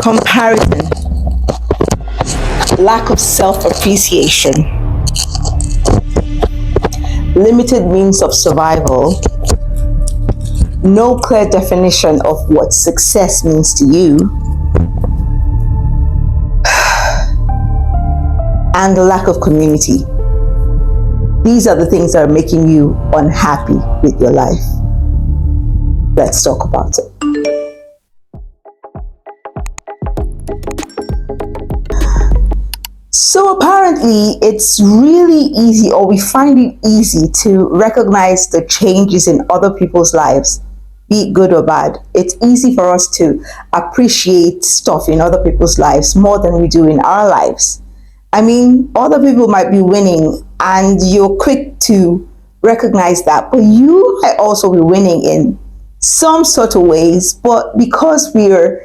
Comparison, lack of self appreciation, limited means of survival, no clear definition of what success means to you, and the lack of community. These are the things that are making you unhappy with your life. Let's talk about it. So apparently it's really easy, or we find it easy, to recognize the changes in other people's lives, be it good or bad. It's easy for us to appreciate stuff in other people's lives more than we do in our lives. I mean, other people might be winning and you're quick to recognize that, but you might also be winning in some sort of ways. But because we're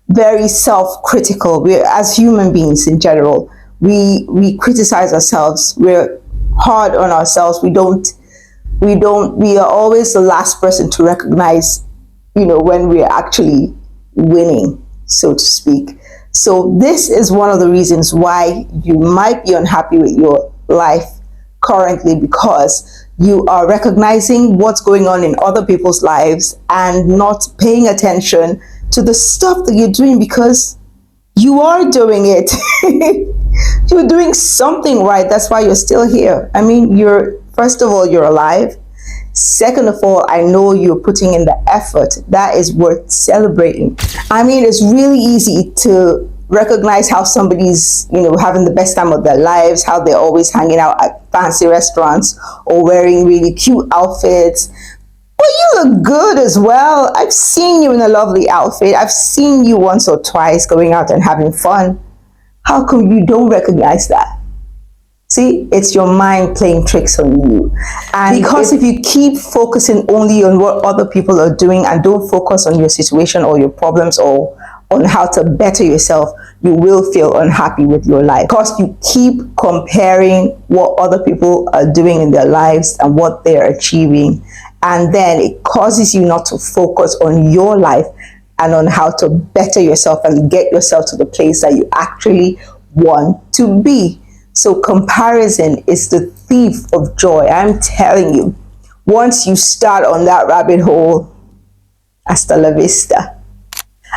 very self-critical, we're, as human beings in general, we criticize ourselves, we're hard on ourselves, we are always the last person to recognize, when we're actually winning, so to speak. So this is one of the reasons why you might be unhappy with your life currently, because you are recognizing what's going on in other people's lives and not paying attention to the stuff that you're doing, because you are doing it. You're doing something right. That's why you're still here. I mean, first of all, you're alive. Second of all, I know you're putting in the effort. That is worth celebrating. I mean, it's really easy to recognize how somebody's, having the best time of their lives, how they're always hanging out at fancy restaurants or wearing really cute outfits. But you look good as well. I've seen you in a lovely outfit. I've seen you once or twice going out and having fun. How come you don't recognize that? See, it's your mind playing tricks on you. And because if you keep focusing only on what other people are doing and don't focus on your situation or your problems or on how to better yourself, you will feel unhappy with your life, because you keep comparing what other people are doing in their lives and what they're achieving. And then it causes you not to focus on your life and on how to better yourself and get yourself to the place that you actually want to be. So comparison is the thief of joy. I'm telling you, once you start on that rabbit hole, hasta la vista.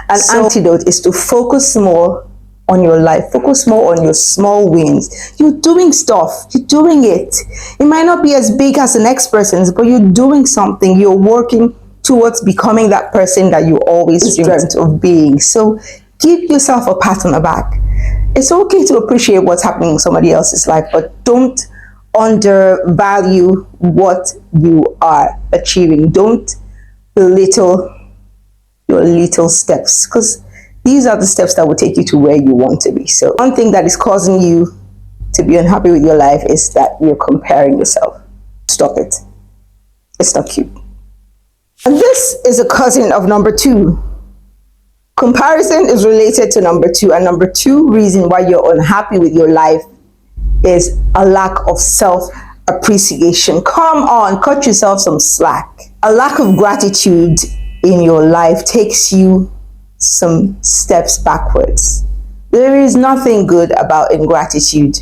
An antidote is to focus more on your life, focus more on your small wins. You're doing stuff, you're doing it. It might not be as big as the next person's, but you're doing something. You're working towards becoming that person that you always dreamt of being. So give yourself a pat on the back. It's okay to appreciate what's happening in somebody else's life, but don't undervalue what you are achieving. Don't belittle your little steps, because these are the steps that will take you to where you want to be. So one thing that is causing you to be unhappy with your life is that you're comparing yourself. Stop it. It's not cute. And this is a cousin of number 2. Comparison is related to number 2, and number 2 reason why you're unhappy with your life is a lack of self-appreciation. Come on, cut yourself some slack. A lack of gratitude in your life takes you some steps backwards. There is nothing good about ingratitude,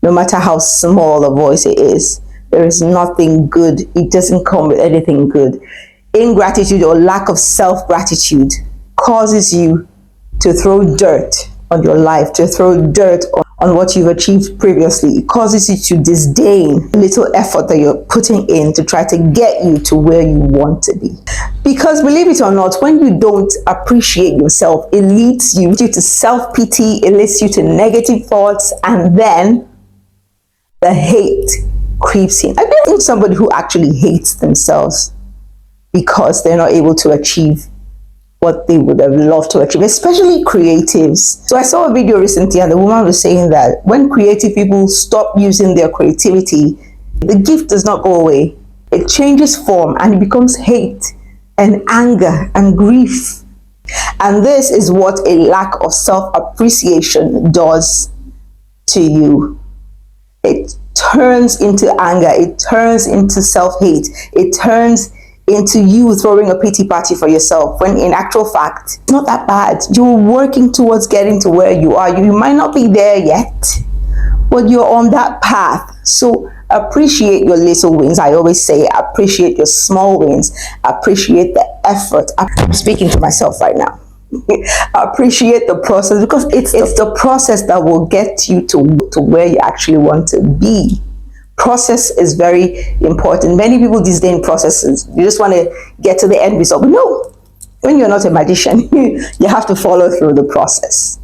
no matter how small a voice it is. There is nothing good. It doesn't come with anything good. Ingratitude or lack of self-gratitude causes you to throw dirt on your life, to throw dirt on what you've achieved previously. It causes you to disdain the little effort that you're putting in to try to get you to where you want to be. Because believe it or not, when you don't appreciate yourself, it leads you to self-pity, it leads you to negative thoughts, and then the hate creeps in. I've been with somebody who actually hates themselves because they're not able to achieve what they would have loved to achieve, especially creatives. So I saw a video recently and the woman was saying that when creative people stop using their creativity, the gift does not go away. It changes form and it becomes hate and anger and grief. And this is what a lack of self-appreciation does to you. It turns into anger, it turns into self-hate, it turns into you throwing a pity party for yourself, when in actual fact, it's not that bad. You're working towards getting to where you are. You might not be there yet, but you're on that path. So appreciate your little wins. I always say appreciate your small wins. Appreciate the effort. I'm speaking to myself right now. Appreciate the process, because it's the process that will get you to where you actually want to be. Process is very important. Many people disdain processes. You just want to get to the end result. But no, when you're not a magician, you have to follow through the process.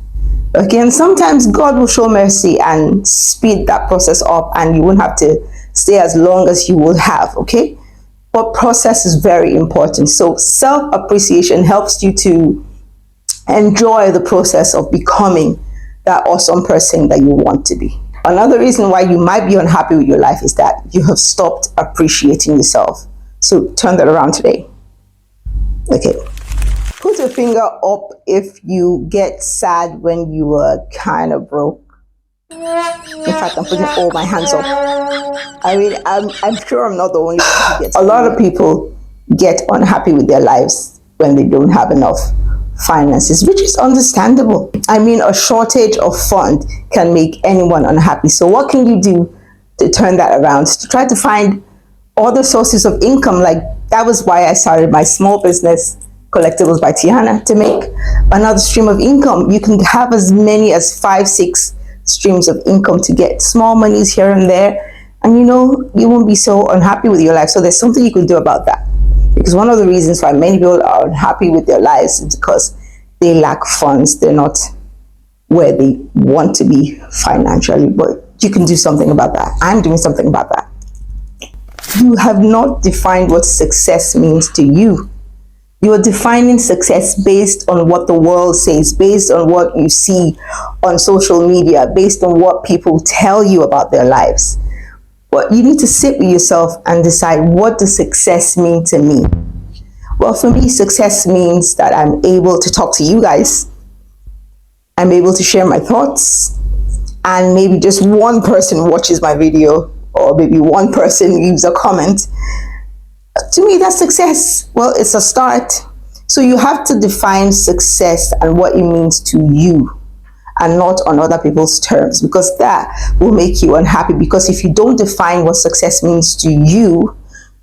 Okay, and sometimes God will show mercy and speed that process up, and you won't have to stay as long as you would have. Okay, but process is very important. So self-appreciation helps you to enjoy the process of becoming that awesome person that you want to be. Another reason why you might be unhappy with your life is that you have stopped appreciating yourself. So turn that around today. Okay. Put a finger up if you get sad when you are kind of broke. In fact, I'm putting all my hands up. I mean, I'm sure I'm not the only one who gets. A lot of people get unhappy with their lives when they don't have enough finances, which is understandable. I mean, a shortage of fund can make anyone unhappy. So what can you do to turn that around? To try to find other sources of income. Like, that was why I started my small business, Collectibles by Tiana, to make another stream of income. You can have as many as 5-6 streams of income to get small monies here and there, and you won't be so unhappy with your life. So there's something you can do about that. Because one of the reasons why many people are unhappy with their lives is because they lack funds. They're not where they want to be financially. But you can do something about that. I'm doing something about that. You have not defined what success means to you. You are defining success based on what the world says, based on what you see on social media, based on what people tell you about their lives. But you need to sit with yourself and decide, what does success mean to me? Well, for me, success means that I'm able to talk to you guys. I'm able to share my thoughts, and maybe just one person watches my video, or maybe one person leaves a comment. To me, that's success. Well, it's a start. So you have to define success and what it means to you, and not on other people's terms, because that will make you unhappy. Because if you don't define what success means to you,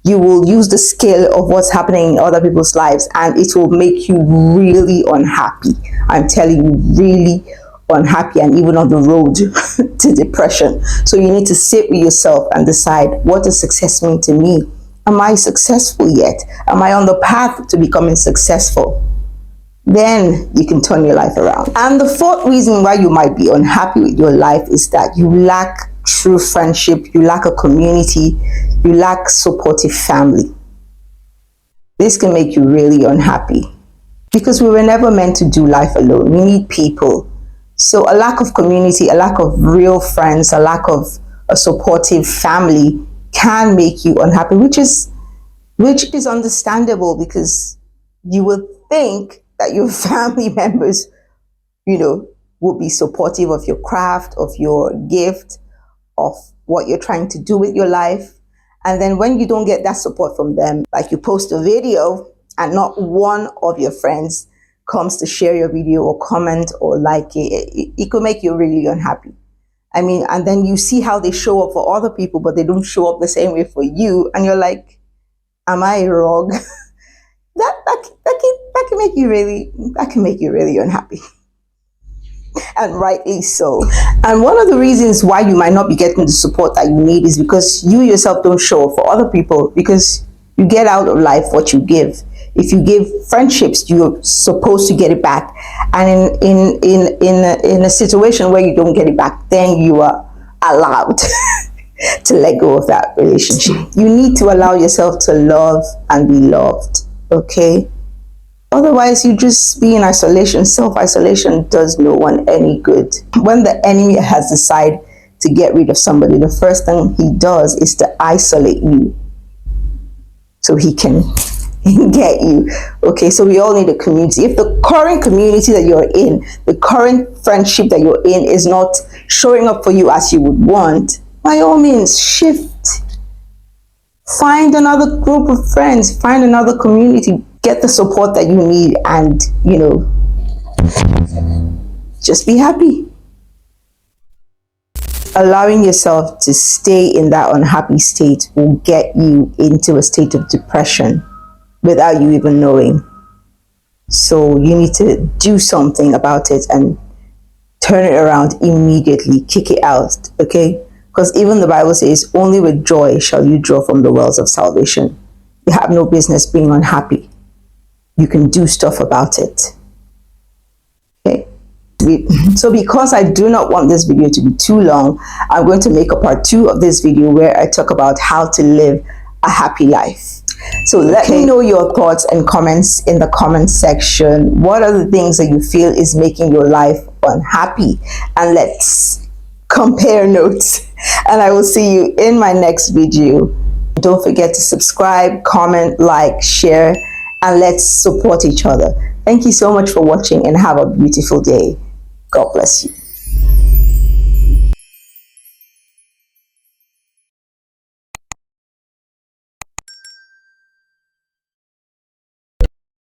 you will use the scale of what's happening in other people's lives, and it will make you really unhappy. I'm telling you, really unhappy, and even on the road to depression. So you need to sit with yourself and decide, what does success mean to me? Am I successful yet? Am I on the path to becoming successful? Then you can turn your life around. And the fourth reason why you might be unhappy with your life is that you lack true friendship, you lack a community, you lack supportive family. This can make you really unhappy, because we were never meant to do life alone. We need people. So a lack of community, a lack of real friends, a lack of a supportive family can make you unhappy, which is understandable, because you would think that your family members, will be supportive of your craft, of your gift, of what you're trying to do with your life. And then when you don't get that support from them, like you post a video and not one of your friends comes to share your video or comment or like it could make you really unhappy. I mean, and then you see how they show up for other people, but they don't show up the same way for you. And you're like, am I wrong? that can make you really unhappy. And rightly so. And one of the reasons why you might not be getting the support that you need is because you yourself don't show up for other people, because you get out of life what you give. If you give friendships, you're supposed to get it back. And in a situation where you don't get it back, then you are allowed to let go of that relationship. You need to allow yourself to love and be loved, okay? Otherwise, you just be in isolation. Self-isolation does no one any good. When the enemy has decided to get rid of somebody, the first thing he does is to isolate you so he can get you. Okay, so we all need a community. If the current community that you're in, the current friendship that you're in is not showing up for you as you would want, by all means, shift. Find another group of friends, find another community, get the support that you need, and just be happy. Allowing yourself to stay in that unhappy state will get you into a state of depression without you even knowing. So you need to do something about it and turn it around immediately, kick it out, okay? Because even the Bible says, only with joy shall you draw from the wells of salvation. You have no business being unhappy. You can do stuff about it. Okay? So because I do not want this video to be too long, I'm going to make a part 2 of this video where I talk about how to live a happy life. So let me know your thoughts and comments in the comment section. What are the things that you feel is making your life unhappy? And let's compare notes. And I will see you in my next video. Don't forget to subscribe, comment, like, share, and let's support each other. Thank you so much for watching and have a beautiful day. God bless you.